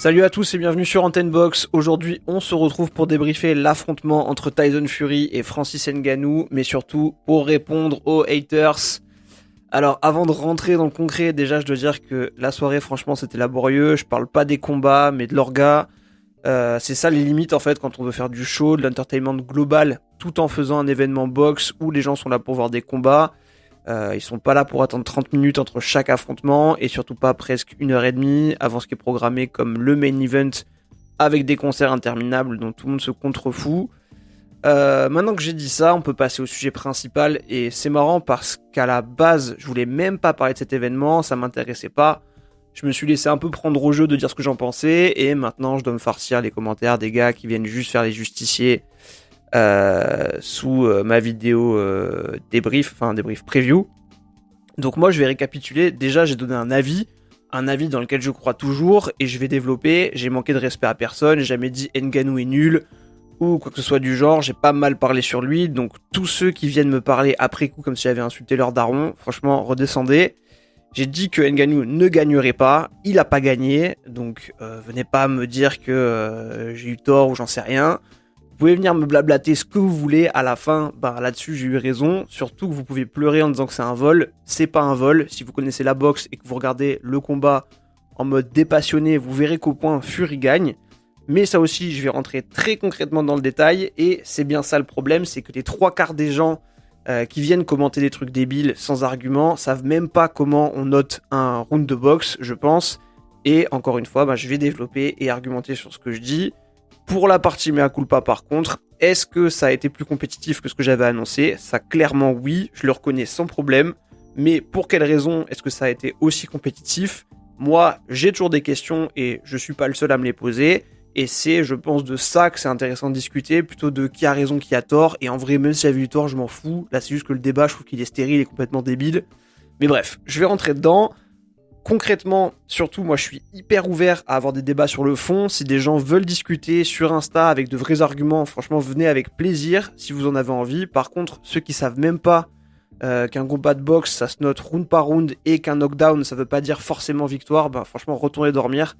Salut à tous et bienvenue sur Antenne Box. Aujourd'hui, on se retrouve pour débriefer l'affrontement entre Tyson Fury et Francis Ngannou, mais surtout pour répondre aux haters. Alors, avant de rentrer dans le concret, déjà, je dois dire que la soirée, franchement, c'était laborieux. Je parle pas des combats, mais de l'orga. C'est ça les limites, en fait, quand on veut faire du show, de l'entertainment global, tout en faisant un événement box où les gens sont là pour voir des combats. Ils sont pas là pour attendre 30 minutes entre chaque affrontement et surtout pas presque 1h30 avant ce qui est programmé comme le main event avec des concerts interminables dont tout le monde se contrefout. Maintenant que j'ai dit ça, on peut passer au sujet principal et c'est marrant parce qu'à la base, je voulais même pas parler de cet événement, ça m'intéressait pas. Je me suis laissé un peu prendre au jeu de dire ce que j'en pensais et maintenant je dois me farcir les commentaires des gars qui viennent juste faire les justiciers sous ma vidéo débrief preview. Donc moi je vais récapituler. Déjà j'ai donné un avis dans lequel je crois toujours et je vais développer. J'ai manqué de respect à personne, j'ai jamais dit Ngannou est nul ou quoi que ce soit du genre, j'ai pas mal parlé sur lui. Donc tous ceux qui viennent me parler après coup comme si j'avais insulté leur daron, franchement redescendez. J'ai dit que Ngannou ne gagnerait pas, il a pas gagné, donc venez pas me dire que j'ai eu tort ou j'en sais rien. Vous pouvez venir me blablater ce que vous voulez, à la fin, là-dessus j'ai eu raison, surtout que vous pouvez pleurer en disant que c'est un vol, c'est pas un vol, si vous connaissez la boxe et que vous regardez le combat en mode dépassionné, vous verrez qu'au point Fury gagne, mais ça aussi je vais rentrer très concrètement dans le détail, et c'est bien ça le problème, c'est que les 3/4 des gens qui viennent commenter des trucs débiles sans argument, savent même pas comment on note un round de boxe, je pense, et encore une fois, je vais développer et argumenter sur ce que je dis. Pour la partie mea culpa par contre, est-ce que ça a été plus compétitif que ce que j'avais annoncé ? Ça clairement oui, je le reconnais sans problème. Mais pour quelle raison est-ce que ça a été aussi compétitif ? Moi, j'ai toujours des questions et je suis pas le seul à me les poser. Et c'est, je pense, de ça que c'est intéressant de discuter, plutôt de qui a raison, qui a tort. Et en vrai, même si j'avais eu tort, je m'en fous. Là, c'est juste que le débat, je trouve qu'il est stérile et complètement débile. Mais bref, je vais rentrer dedans. Concrètement, surtout, moi je suis hyper ouvert à avoir des débats sur le fond. Si des gens veulent discuter sur Insta avec de vrais arguments, franchement, venez avec plaisir si vous en avez envie. Par contre, ceux qui savent même pas qu'un combat de boxe, ça se note round par round et qu'un knockdown, ça veut pas dire forcément victoire, franchement, retournez dormir.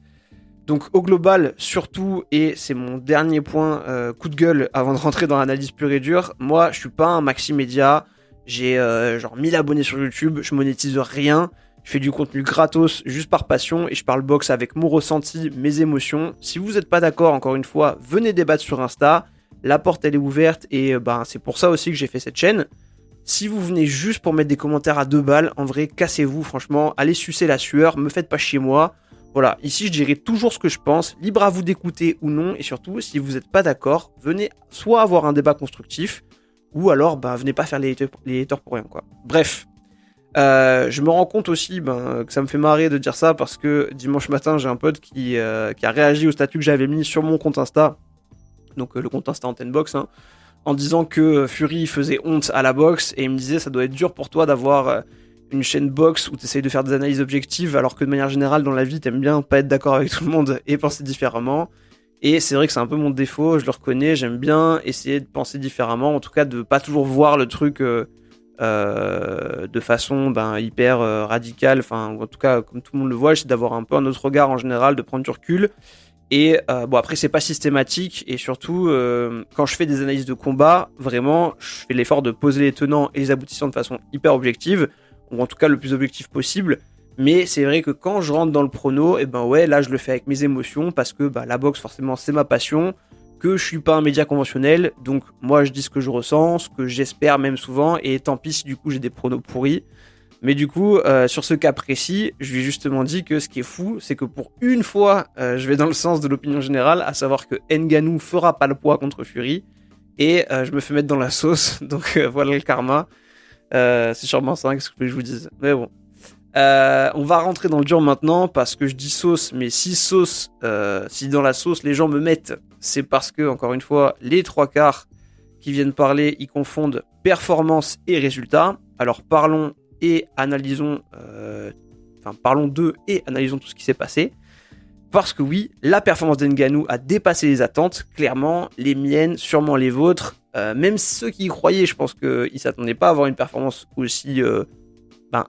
Donc au global, surtout, et c'est mon dernier point, coup de gueule avant de rentrer dans l'analyse pure et dure, moi je suis pas un maxi média, j'ai genre 1000 abonnés sur YouTube, je monétise rien. Je fais du contenu gratos, juste par passion, et je parle boxe avec mon ressenti, mes émotions. Si vous n'êtes pas d'accord, encore une fois, venez débattre sur Insta. La porte, elle est ouverte, et c'est pour ça aussi que j'ai fait cette chaîne. Si vous venez juste pour mettre des commentaires à 2 balles, en vrai, cassez-vous, franchement. Allez sucer la sueur, me faites pas chier moi. Voilà, ici, je dirai toujours ce que je pense. Libre à vous d'écouter ou non, et surtout, si vous n'êtes pas d'accord, venez soit avoir un débat constructif, ou alors, venez pas faire les haters pour rien, quoi. Bref. Je me rends compte aussi que ça me fait marrer de dire ça parce que dimanche matin j'ai un pote qui a réagi au statut que j'avais mis sur mon compte Insta, donc le compte Insta Antenne Box, en disant que Fury faisait honte à la boxe, et il me disait ça doit être dur pour toi d'avoir une chaîne boxe où tu essayes de faire des analyses objectives alors que de manière générale dans la vie t'aimes bien pas être d'accord avec tout le monde et penser différemment. Et c'est vrai que c'est un peu mon défaut, je le reconnais, j'aime bien essayer de penser différemment, en tout cas de pas toujours voir le truc de façon hyper radicale, ou en tout cas comme tout le monde le voit, j'essaie d'avoir un peu un autre regard en général, de prendre du recul. Et après c'est pas systématique, et surtout quand je fais des analyses de combat, vraiment je fais l'effort de poser les tenants et les aboutissants de façon hyper objective, ou en tout cas le plus objectif possible. Mais c'est vrai que quand je rentre dans le prono, là je le fais avec mes émotions, parce que la boxe forcément c'est ma passion, que je suis pas un média conventionnel, donc moi je dis ce que je ressens, ce que j'espère même souvent, et tant pis si du coup j'ai des pronos pourris. Mais du coup, sur ce cas précis, je lui ai justement dit que ce qui est fou, c'est que pour une fois, je vais dans le sens de l'opinion générale, à savoir que Ngannou fera pas le poids contre Fury, et je me fais mettre dans la sauce, donc voilà le karma. C'est sûrement ça que je vous dise, mais bon. On va rentrer dans le dur maintenant, parce que je dis sauce, mais si dans la sauce les gens me mettent, c'est parce que, encore une fois, les 3/4 qui viennent parler, ils confondent performance et résultat. Alors parlons et analysons, parlons d'eux et analysons tout ce qui s'est passé. Parce que oui, la performance d'Ngannou a dépassé les attentes, clairement, les miennes, sûrement les vôtres. Même ceux qui y croyaient, je pense qu'ils ne s'attendaient pas à avoir une performance aussi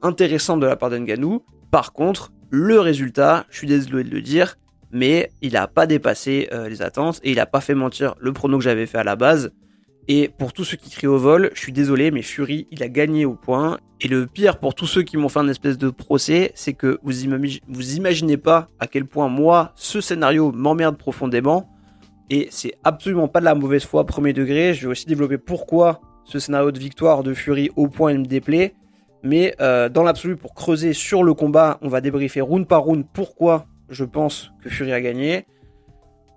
intéressante de la part d'Ngannou. Par contre, le résultat, je suis désolé de le dire, mais il n'a pas dépassé les attentes et il n'a pas fait mentir le prono que j'avais fait à la base. Et pour tous ceux qui crient au vol, je suis désolé, mais Fury, il a gagné au point. Et le pire pour tous ceux qui m'ont fait un espèce de procès, c'est que vous imaginez pas à quel point moi, ce scénario m'emmerde profondément. Et c'est absolument pas de la mauvaise foi premier degré. Je vais aussi développer pourquoi ce scénario de victoire de Fury au point il me déplaît. Mais dans l'absolu, pour creuser sur le combat, on va débriefer round par round pourquoi je pense que Fury a gagné.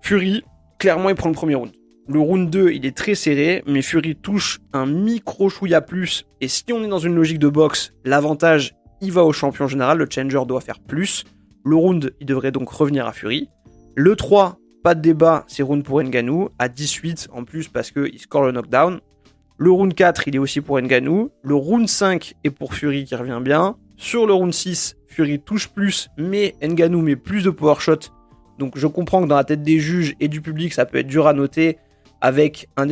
Fury, clairement, il prend le premier round. Le round 2, il est très serré, mais Fury touche un micro chouïa plus. Et si on est dans une logique de boxe, l'avantage, il va au champion général. Le challenger doit faire plus. Le round, il devrait donc revenir à Fury. Le 3, pas de débat, c'est round pour Ngannou, à 18 en plus parce qu'il score le knockdown. Le round 4, il est aussi pour Ngannou. Le round 5 est pour Fury qui revient bien. Sur le round 6, Fury touche plus, mais Ngannou met plus de power shot. Donc je comprends que dans la tête des juges et du public, ça peut être dur à noter avec un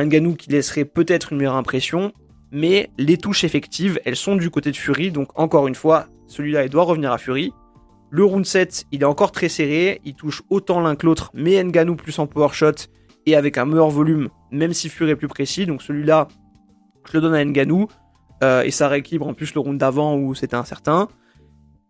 Ngannou qui laisserait peut-être une meilleure impression. Mais les touches effectives, elles sont du côté de Fury. Donc encore une fois, celui-là, il doit revenir à Fury. Le round 7, il est encore très serré. Il touche autant l'un que l'autre, mais Ngannou plus en power shot et avec un meilleur volume, même si Fury est plus précis. Donc celui-là, je le donne à Ngannou. Et ça rééquilibre en plus le round d'avant où c'était incertain.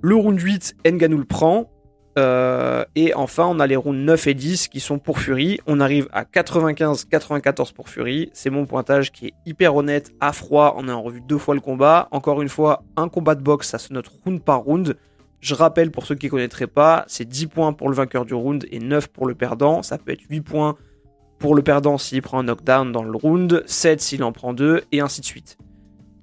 Le round 8, Ngannou le prend. Et enfin, on a les rounds 9 et 10 qui sont pour Fury. On arrive à 95-94 pour Fury. C'est mon pointage qui est hyper honnête, à froid. On a en revue 2 fois le combat. Encore une fois, un combat de boxe, ça se note round par round. Je rappelle pour ceux qui ne connaîtraient pas, c'est 10 points pour le vainqueur du round et 9 pour le perdant. Ça peut être 8 points pour le perdant s'il prend un knockdown dans le round, 7 s'il en prend 2, et ainsi de suite.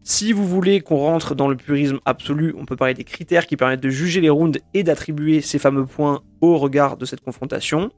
Si vous voulez qu'on rentre dans le purisme absolu, on peut parler des critères qui permettent de juger les rounds et d'attribuer ces fameux points au regard de cette confrontation.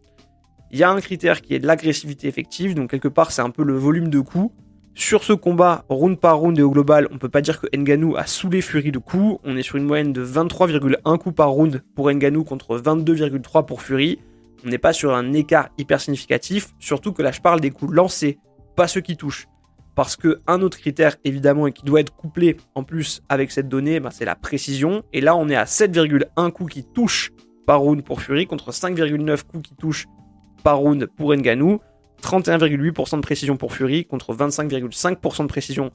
Il y a un critère qui est de l'agressivité effective, donc quelque part c'est un peu le volume de coups. Sur ce combat, round par round et au global, on peut pas dire que Ngannou a saoulé Fury de coups. On est sur une moyenne de 23,1 coups par round pour Ngannou contre 22,3 pour Fury. On n'est pas sur un écart hyper significatif, surtout que là je parle des coups lancés, pas ceux qui touchent. Parce qu'un autre critère évidemment et qui doit être couplé en plus avec cette donnée, c'est la précision. Et là on est à 7,1 coups qui touchent par round pour Fury contre 5,9 coups qui touchent par round pour Ngannou. 31,8% de précision pour Fury contre 25,5% de précision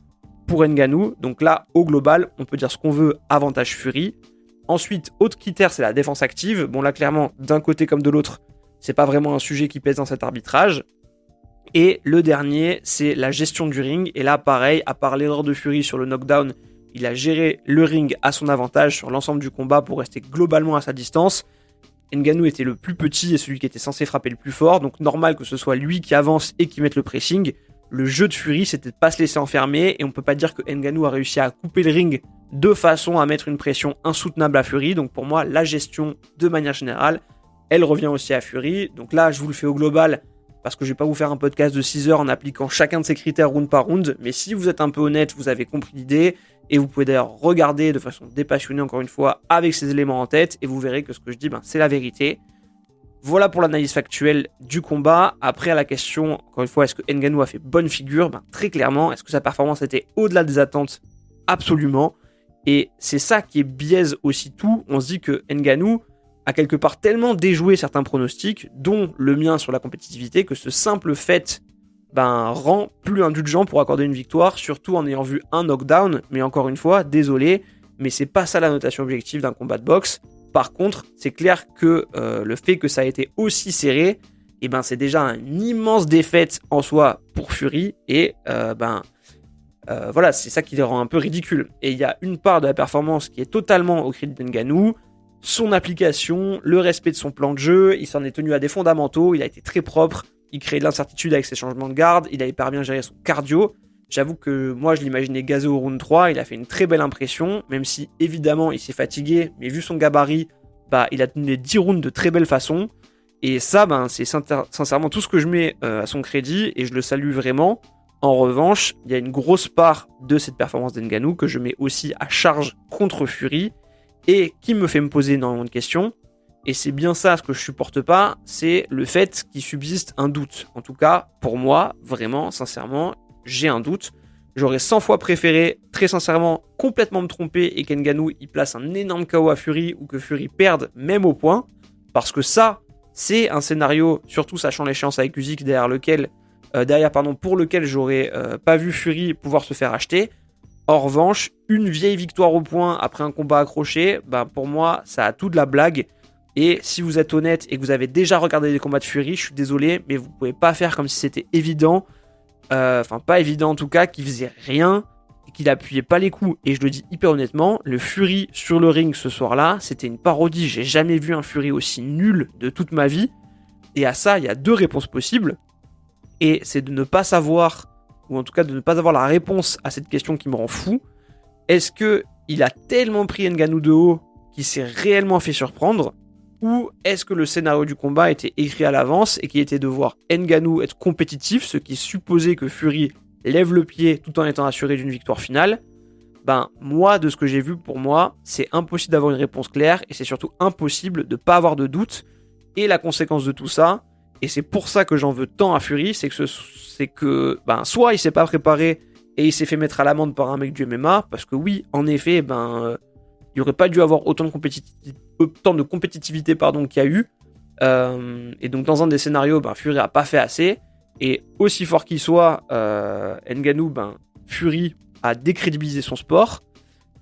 pour Ngannou. Donc là, au global, on peut dire ce qu'on veut, avantage Fury. Ensuite, autre critère, c'est la défense active. Bon là, clairement, d'un côté comme de l'autre, c'est pas vraiment un sujet qui pèse dans cet arbitrage. Et le dernier, c'est la gestion du ring. Et là, pareil, à part l'erreur de Fury sur le knockdown, il a géré le ring à son avantage sur l'ensemble du combat pour rester globalement à sa distance. Ngannou était le plus petit et celui qui était censé frapper le plus fort, donc normal que ce soit lui qui avance et qui mette le pressing. Le jeu de Fury, c'était de pas se laisser enfermer, et on peut pas dire que Ngannou a réussi à couper le ring de façon à mettre une pression insoutenable à Fury. Donc pour moi, la gestion, de manière générale, elle revient aussi à Fury. Donc là, je vous le fais au global, parce que je vais pas vous faire un podcast de 6 heures en appliquant chacun de ces critères round par round, mais si vous êtes un peu honnête, vous avez compris l'idée. Et vous pouvez d'ailleurs regarder de façon dépassionnée encore une fois avec ces éléments en tête et vous verrez que ce que je dis, c'est la vérité. Voilà pour l'analyse factuelle du combat. Après à la question, encore une fois, est-ce que Ngannou a fait bonne figure ? Très clairement, est-ce que sa performance était au-delà des attentes ? Absolument. Et c'est ça qui biaise aussi tout. On se dit que Ngannou a quelque part tellement déjoué certains pronostics, dont le mien sur la compétitivité, que ce simple fait rend plus indulgent pour accorder une victoire, surtout en ayant vu un knockdown. Mais encore une fois, désolé, mais c'est pas ça la notation objective d'un combat de boxe. Par contre, c'est clair que le fait que ça a été aussi serré, c'est déjà une immense défaite en soi pour Fury, et voilà, c'est ça qui les rend un peu ridicules. Et il y a une part de la performance qui est totalement au crédit d'Ngannou, son application, le respect de son plan de jeu, il s'en est tenu à des fondamentaux, il a été très propre. Il crée de l'incertitude avec ses changements de garde, il a hyper bien géré son cardio. J'avoue que moi je l'imaginais gazé au round 3, il a fait une très belle impression, même si évidemment il s'est fatigué, mais vu son gabarit, il a tenu les 10 rounds de très belle façon. Et ça, c'est sincèrement tout ce que je mets à son crédit, et je le salue vraiment. En revanche, il y a une grosse part de cette performance d'Ngannou que je mets aussi à charge contre Fury, et qui me fait me poser énormément de questions. Et c'est bien ça ce que je supporte pas, c'est le fait qu'il subsiste un doute. En tout cas, pour moi, vraiment, sincèrement, j'ai un doute. J'aurais 100 fois préféré, très sincèrement, complètement me tromper et qu'Ngannou il place un énorme KO à Fury ou que Fury perde même au point. Parce que ça, c'est un scénario, surtout sachant l'échéance avec Usyk pour lequel j'aurais pas vu Fury pouvoir se faire acheter. En revanche, une vieille victoire au point après un combat accroché, pour moi, ça a tout de la blague. Et si vous êtes honnête et que vous avez déjà regardé les combats de Fury, je suis désolé, mais vous pouvez pas faire comme si c'était évident. Pas évident en tout cas, qu'il faisait rien et qu'il appuyait pas les coups. Et je le dis hyper honnêtement, le Fury sur le ring ce soir-là, c'était une parodie. J'ai jamais vu un Fury aussi nul de toute ma vie. Et à ça, il y a 2 réponses possibles. Et c'est de ne pas savoir, ou en tout cas de ne pas avoir la réponse à cette question qui me rend fou. Est-ce qu'il a tellement pris Ngannou de haut qu'il s'est réellement fait surprendre ? Ou est-ce que le scénario du combat était écrit à l'avance et qui était de voir Ngannou être compétitif, ce qui supposait que Fury lève le pied tout en étant assuré d'une victoire finale ? Moi, de ce que j'ai vu, pour moi, c'est impossible d'avoir une réponse claire et c'est surtout impossible de ne pas avoir de doute. Et la conséquence de tout ça, et c'est pour ça que j'en veux tant à Fury, c'est que soit il s'est pas préparé et il s'est fait mettre à l'amende par un mec du MMA, parce que oui, en effet, il aurait pas dû avoir autant de compétitivité qu'il y a eu. Et donc dans un des scénarios, Fury a pas fait assez. Et aussi fort qu'il soit, Ngannou, Fury a décrédibilisé son sport.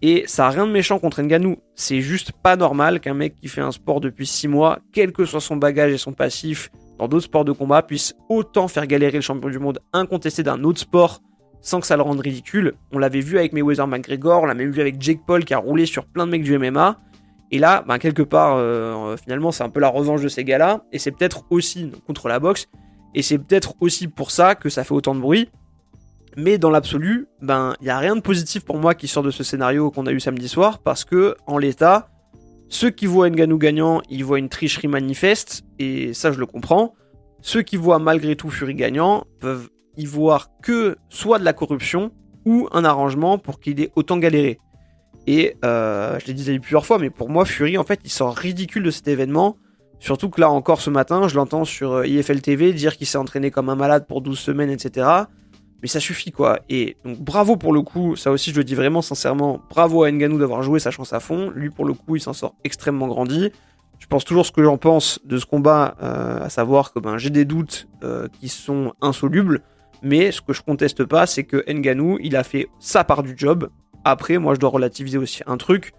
Et ça a rien de méchant contre Ngannou. C'est juste pas normal qu'un mec qui fait un sport depuis 6 mois, quel que soit son bagage et son passif dans d'autres sports de combat, puisse autant faire galérer le champion du monde incontesté d'un autre sport sans que ça le rende ridicule. On l'avait vu avec Mayweather McGregor, on l'a même vu avec Jake Paul qui a roulé sur plein de mecs du MMA. Et là, quelque part, finalement, c'est un peu la revanche de ces gars-là. Et c'est peut-être aussi contre la boxe. Et c'est peut-être aussi pour ça que ça fait autant de bruit. Mais dans l'absolu, il n'y a rien de positif pour moi qui sort de ce scénario qu'on a eu samedi soir. Parce que, en l'état, ceux qui voient Ngannou gagnant, ils voient une tricherie manifeste. Et ça, je le comprends. Ceux qui voient malgré tout Fury gagnant peuvent y voir que soit de la corruption ou un arrangement pour qu'il ait autant galéré. Et je l'ai dit plusieurs fois, mais pour moi, Fury, en fait, il sort ridicule de cet événement. Surtout que là, encore ce matin, je l'entends sur IFL TV dire qu'il s'est entraîné comme un malade pour 12 semaines, etc. Mais ça suffit, quoi. Et donc, bravo pour le coup, ça aussi, je le dis vraiment sincèrement, bravo à Ngannou d'avoir joué sa chance à fond. Lui, pour le coup, il s'en sort extrêmement grandi. Je pense toujours ce que j'en pense de ce combat, à savoir que j'ai des doutes qui sont insolubles. Mais ce que je conteste pas, c'est que Ngannou, il a fait sa part du job. Après, moi, je dois relativiser aussi un truc.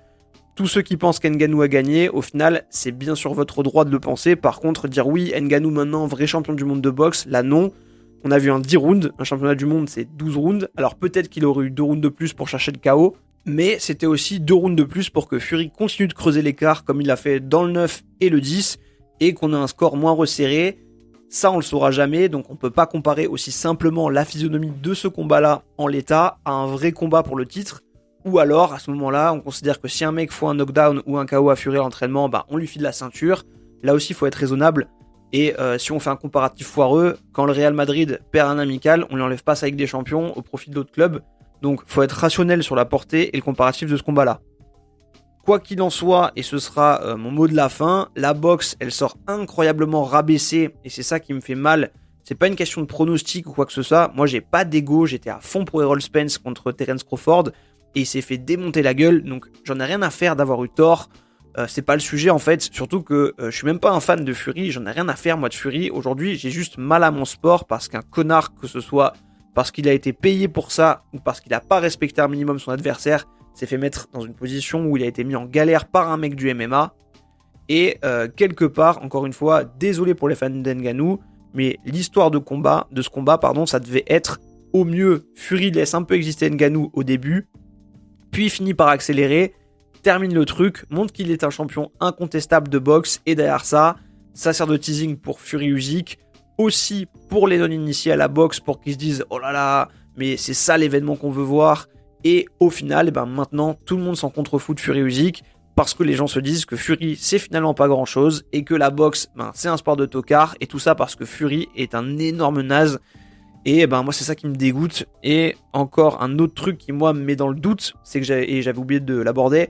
Tous ceux qui pensent qu'Ngannou a gagné, au final, c'est bien sûr votre droit de le penser. Par contre, dire oui, Ngannou maintenant, vrai champion du monde de boxe, là non. On a vu un 10 rounds, un championnat du monde, c'est 12 rounds. Alors peut-être qu'il aurait eu 2 rounds de plus pour chercher le KO. Mais c'était aussi 2 rounds de plus pour que Fury continue de creuser l'écart comme il l'a fait dans le 9 et le 10. Et qu'on ait un score moins resserré. Ça, on le saura jamais, donc on peut pas comparer aussi simplement la physionomie de ce combat-là en l'état à un vrai combat pour le titre. Ou alors, à ce moment-là, on considère que si un mec faut un knockdown ou un KO à Fury à l'entraînement, on lui file la ceinture. Là aussi, il faut être raisonnable. Et si on fait un comparatif foireux, quand le Real Madrid perd un amical, on lui enlève pas sa Ligue des Champions au profit de l'autre club. Donc, faut être rationnel sur la portée et le comparatif de ce combat-là. Quoi qu'il en soit, et ce sera mon mot de la fin, la boxe, elle sort incroyablement rabaissée, et c'est ça qui me fait mal. C'est pas une question de pronostic ou quoi que ce soit. Moi, j'ai pas d'ego, j'étais à fond pour Errol Spence contre Terence Crawford, et il s'est fait démonter la gueule, donc j'en ai rien à faire d'avoir eu tort. C'est pas le sujet en fait, surtout que je suis même pas un fan de Fury, j'en ai rien à faire moi de Fury. Aujourd'hui, j'ai juste mal à mon sport parce qu'un connard, que ce soit parce qu'il a été payé pour ça ou parce qu'il a pas respecté un minimum son adversaire, s'est fait mettre dans une position où il a été mis en galère par un mec du MMA. Et quelque part, encore une fois, désolé pour les fans d'Ngannou, mais l'histoire de ce combat, ça devait être au mieux, Fury laisse un peu exister Ngannou au début, puis finit par accélérer, termine le truc, montre qu'il est un champion incontestable de boxe, et derrière ça sert de teasing pour Fury Usyk, aussi pour les non-initiés à la boxe, pour qu'ils se disent « Oh là là, mais c'est ça l'événement qu'on veut voir », et au final, maintenant, tout le monde s'en contrefout de Fury Usyk, parce que les gens se disent que Fury, c'est finalement pas grand-chose, et que la boxe, c'est un sport de tocard, et tout ça parce que Fury est un énorme naze. Et moi, c'est ça qui me dégoûte. Et encore un autre truc qui, moi, me met dans le doute, c'est que j'avais oublié de l'aborder,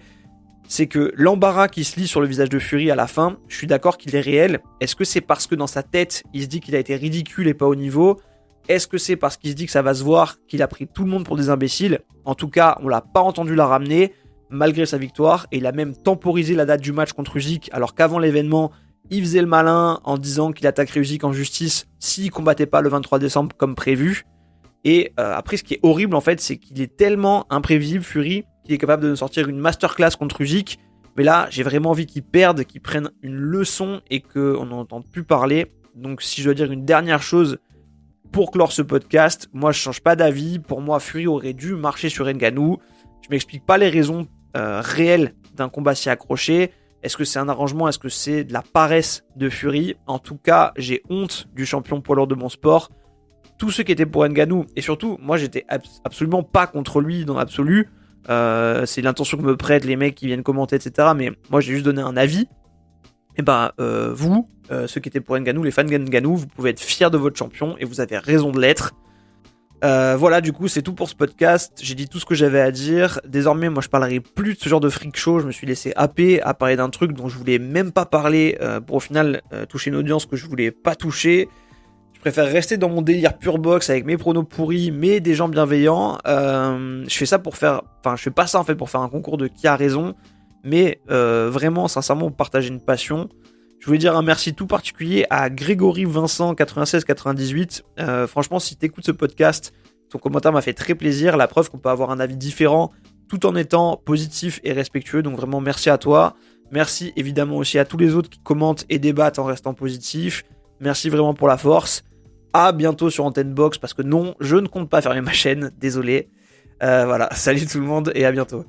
c'est que l'embarras qui se lit sur le visage de Fury à la fin, je suis d'accord qu'il est réel. Est-ce que c'est parce que dans sa tête, il se dit qu'il a été ridicule et pas au niveau ? Est-ce que c'est parce qu'il se dit que ça va se voir, qu'il a pris tout le monde pour des imbéciles ? En tout cas, on l'a pas entendu la ramener, malgré sa victoire, et il a même temporisé la date du match contre Usyk, alors qu'avant l'événement, il faisait le malin en disant qu'il attaquerait Usyk en justice s'il combattait pas le 23 décembre comme prévu. Et après, ce qui est horrible en fait, c'est qu'il est tellement imprévisible, Fury, qu'il est capable de nous sortir une masterclass contre Usyk. Mais là, j'ai vraiment envie qu'il perde, qu'il prenne une leçon et qu'on n'entende plus parler. Donc si je dois dire une dernière chose pour clore ce podcast, moi je change pas d'avis. Pour moi, Fury aurait dû marcher sur Ngannou. Je m'explique pas les raisons réelles d'un combat si accroché. Est-ce que c'est un arrangement? Est-ce que c'est de la paresse de Fury? En tout cas, j'ai honte du champion poids lourd de mon sport. Tous ceux qui étaient pour Ngannou, et surtout, moi j'étais absolument pas contre lui dans l'absolu. C'est l'intention que me prêtent les mecs qui viennent commenter, etc. Mais moi j'ai juste donné un avis. Et vous, ceux qui étaient pour Ngannou, les fans de Ngannou, vous pouvez être fiers de votre champion et vous avez raison de l'être. Voilà, du coup, c'est tout pour ce podcast. J'ai dit tout ce que j'avais à dire. Désormais, moi, je parlerai plus de ce genre de freak show. Je me suis laissé happer à parler d'un truc dont je voulais même pas parler pour au final toucher une audience que je voulais pas toucher. Je préfère rester dans mon délire pure box avec mes pronos pourris, mais des gens bienveillants. Je fais ça pour faire... Enfin, je fais pas ça en fait pour faire un concours de qui a raison, mais vraiment, sincèrement, pour partager une passion. Je voulais dire un merci tout particulier à Grégory Vincent 9698. Franchement, si t'écoutes ce podcast, ton commentaire m'a fait très plaisir. La preuve qu'on peut avoir un avis différent tout en étant positif et respectueux. Donc vraiment, merci à toi. Merci évidemment aussi à tous les autres qui commentent et débattent en restant positifs. Merci vraiment pour la force. À bientôt sur Antenne Box parce que non, je ne compte pas fermer ma chaîne. Désolé. Voilà, salut tout le monde et à bientôt.